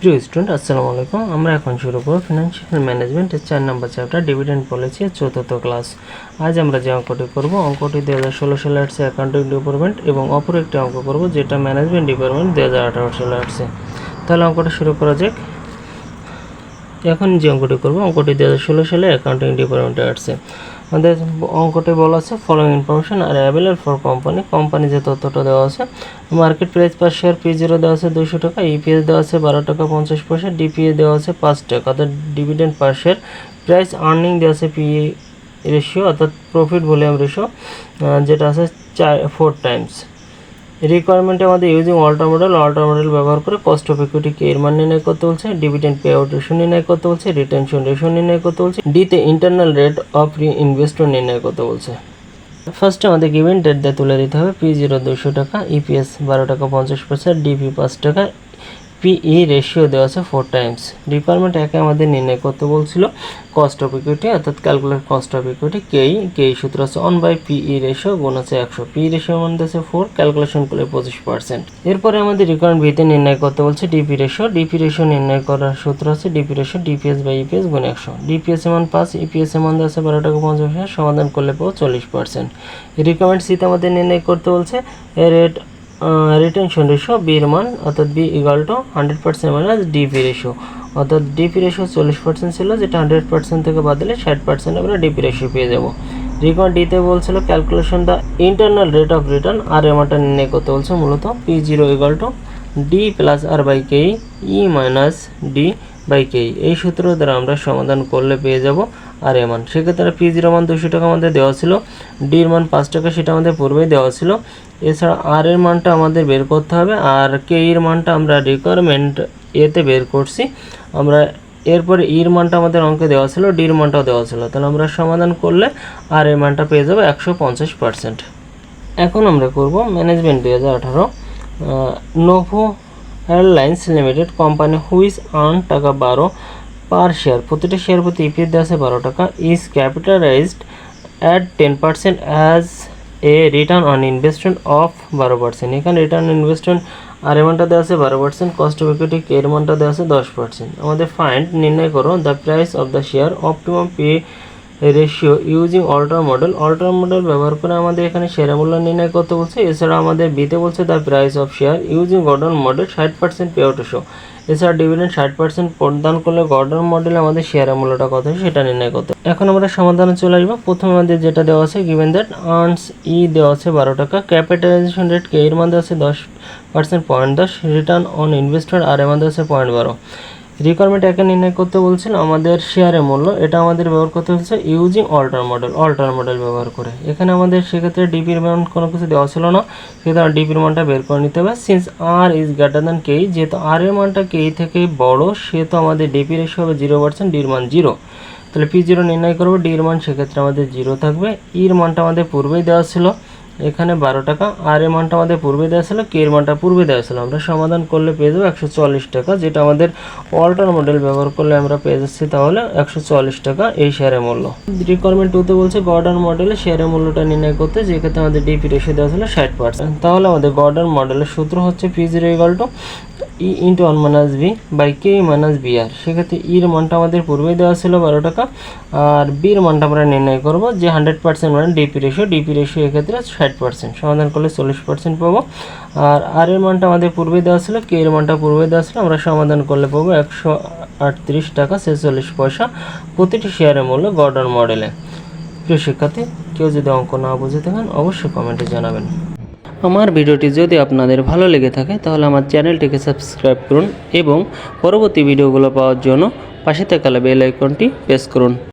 প্রিয় স্টুডেন্ট আসসালামু আলাইকুম। আমরা এখন শুরু করব ফিনান্সিয়াল ম্যানেজমেন্টের 4 নম্বর চ্যাপ্টার ডিভিডেন্ড পলিসি এর চতুর্থ ক্লাস। আজ আমরা যে অঙ্কটি করব, অঙ্কটি 2016 সালে আসছে অ্যাকাউন্টিং ডিপার্টমেন্ট, এবং অপর একটি অঙ্ক করব যেটা ম্যানেজমেন্ট ডিপার্টমেন্ট 2018 সালে আসছে। তাহলে অঙ্কটা শুরু করা যাক। এখন যে অঙ্কটি করব, অঙ্কটি 2016 সালে অ্যাকাউন্টিং ডিপার্টমেন্টে আসছে। আমাদের অঙ্কটি বলা আছে following information R available for company যে তথ্যটা দেওয়া আছে, market price per share P0 দেওয়া আছে 200 টাকা, ইপিএস দেওয়া আছে 12 টাকা 50 পয়সা, ডিপিএ দেওয়া আছে 5 টাকা, অর্থাৎ ডিভিডেন্ড পার শেয়ার, প্রাইস আর্নিং দেওয়া আছে PE রেশিও অর্থাৎ প্রফিট ভলিউম রেশিও যেটা আছে 4 টাইমস। রিকোয়ারমেন্টে আমাদের ইউজিং অল্টার মডেল ব্যবহার করে কস্ট অফ ইকুইটিকে এর মান নির্ণয় করতে বলছে, ডিভিডেন্ড পে আউট রেশিও নির্ণয় করতে বলছে, রিটেনশন রেশিও নির্ণয় করতে বলছে, ডিতে ইন্টারনাল রেট অফ ইনভেস্টমেন্ট নির্ণয় করতে বলছে। ফার্স্টে আমাদের গিভেন ডেট দিয়ে তুলে দিতে হবে P0 200 টাকা, ইপিএস 12 টাকা 50 পয়সা, ডিপি 5 টাকা, PE রেশিও দেওয়া আছে 4 টাইমস। রিকোয়ারমেন্ট একে আমাদের নির্ণয় করতে বলছিল কস্ট অফ ইকুইটি অর্থাৎ ক্যালকুলেট কস্ট অফ ইকুইটি কেই সূত্র আছে 1/PE রেশিও গুণ আছে 100, PE রেশিও মান দিয়েছে 4, ক্যালকুলেশন করলে 25%। এরপরে আমাদের রিকোয়ারমেন্ট ভিতে নির্ণয় করতে বলছে ডিপি রেশিও নির্ণয় করার সূত্র আছে DP ratio DPS by EPS গুণ 100, ডিপিএস এর মান 5, ইপিএস এর মান দেওয়া আছে 12 টাকা 50 পয়সা, সমাধান করলে পাবো 40%। রিকোয়ারমেন্ট সিতে আমাদের নির্ণয় করতে বলছে রেট রিটেনশন রেশিও বি এর মান অর্থাৎ B equal to 100% minus DP ratio, অর্থাৎ ডিপি রেশিও 40% ছিল, যেটা 100% থেকে বাদ দিলে 60% আমরা ডিপি রেশিও পেয়ে যাব। রিকোয়ারমেন্ট ডিতে বলছিল calculation the internal rate of return আর এমাউন্টটা নির্ণয় করতে বলছে মূলত P0 equal to D plus R by K E minus D by K. এই সূত্র দ্বারা আমরা সমাধান করলে পেয়ে যাব আর এর মান। সেক্ষেত্রে P0 মান 200 টাকা আমাদের দেওয়া ছিল, ডি এর মান 5 টাকা সেটা আমাদের পূর্বেই দেওয়া ছিল। এছাড়া আর এর মানটা আমাদের বের করতে হবে, আর কে এর মানটা আমরা রিকোয়ারমেন্ট এতে বের করছি। আমরা এরপরে ইর মানটা আমাদের অঙ্কে দেওয়া ছিল, ডির মানটাও দেওয়া ছিল, তাহলে আমরা সমাধান করলে আর এর মানটা পেয়ে যাবো 150%। এখন আমরা করব management 2018 novo airlines limited company which earn টাকা 12 পার শেয়ার, প্রতিটা শেয়ার প্রতি ইপিএস দেওয়া আছে 12 টাকা, is capitalised at 10% as a return on investment of 12%। এখানে রিটার্ন অন ইনভেস্টমেন্ট আর এমাউন্টটা দেওয়া আছে 12%, কস্ট অফ ইকুইটি এর মানটা দেওয়া আছে 10%। আমাদের ফাইন্ড নির্ণয় করো the price of the share optimum pay ratio using Walter model ব্যবহার করে আমাদের এখানে শেয়ার মূল্য নির্ণয় করতে বলছে। এছাড়া আমাদের বিতে বলছে the price of share using Gordon model 60% pay out ratio. এছাড়া ডিভিডেন্ড 60% প্রদান করলে গর্ডন মডেলে আমাদের শেয়ারের মূল্যটা কত সেটা নির্ণয় করতে। এখন আমরা সমাধানে চলে আসবো। প্রথমে আমাদের যেটা দেওয়া আছে গিভেন দ্যাট আর্নস ই দেওয়া আছে 12 টাকা, ক্যাপিটালাইজেশন রেট কে এর মান দেওয়া আছে 10% 0.10, রিটার্ন অন ইনভেস্টমেন্ট আর এর মান দেওয়া আছে 0.12। রিকোয়ারমেন্ট একে নির্ণয় করতে বলছিল আমাদের শেয়ারের মূল্য, এটা আমাদের ব্যবহার করতে হচ্ছে ইউজিং অল্টার মডেল ব্যবহার করে। এখানে আমাদের সেক্ষেত্রে ডিপির মান কোনো কিছু দেওয়া ছিল না, সেক্ষেত্রে ডিপির মানটা বের করে নিতে হবে। Since R is greater than K, যেহেতু আর এর মানটা কে থেকে বড় সেহেতু আমাদের ডিপি রেশিও হবে 0%, ডির মান 0। তাহলে P0 নির্ণয় করবো, ডির মান সেক্ষেত্রে আমাদের 0 থাকবে। ইর মানটা আমাদের পূর্বেই দেওয়া ছিল এখানে 12 টাকা, আর এর মানটা আমাদের পূর্বে দেওয়া ছিল, কে এর মানটা পূর্বে দেওয়া ছিল। আমরা সমাধান করলে পেয়ে যাবো 140 টাকা, যেটা আমাদের অল্টার মডেল ব্যবহার করলে আমরা পেয়ে যাচ্ছি তাহলে 140 টাকা এই শেয়ারের মূল্য। রিকোয়ারমেন্ট 2তে বলছে গর্ডন মডেলে শেয়ারের মূল্যটা নির্ণয় করতে, যেক্ষেত্রে আমাদের ডিপি রেশিও দেওয়া ছিল 60%। তাহলে আমাদের গর্ডন মডেলের সূত্র হচ্ছে P0 equal to E into 1 minus B by K minus B R. সেক্ষেত্রে ইর মানটা আমাদের পূর্বেই দেওয়া ছিল 12 টাকা, আর বির মানটা আমরা নির্ণয় করবো যে 100% মানে ডিপি রেশিও এক্ষেত্রে 60%, সমাধান করলে 40% পাবো। আর এর মানটা আমাদের পূর্বে দেওয়া ছিল, কে এর মানটা পূর্বে দেওয়া ছিল, আমরা সমাধান করলে পাবো 138 টাকা 46 পয়সা প্রতিটি শেয়ারের মূল্য গর্ডন মডেলে। প্রিয় শিক্ষার্থী, কেউ যদি অঙ্ক না বুঝে থাকেন অবশ্যই কমেন্টে জানাবেন। আমার ভিডিওটি যদি আপনাদের ভালো লেগে থাকে তাহলে আমার চ্যানেলটিকে সাবস্ক্রাইব করুন এবং পরবর্তী ভিডিওগুলো পাওয়ার জন্য পাশে থাকা বেল আইকনটি প্রেস করুন।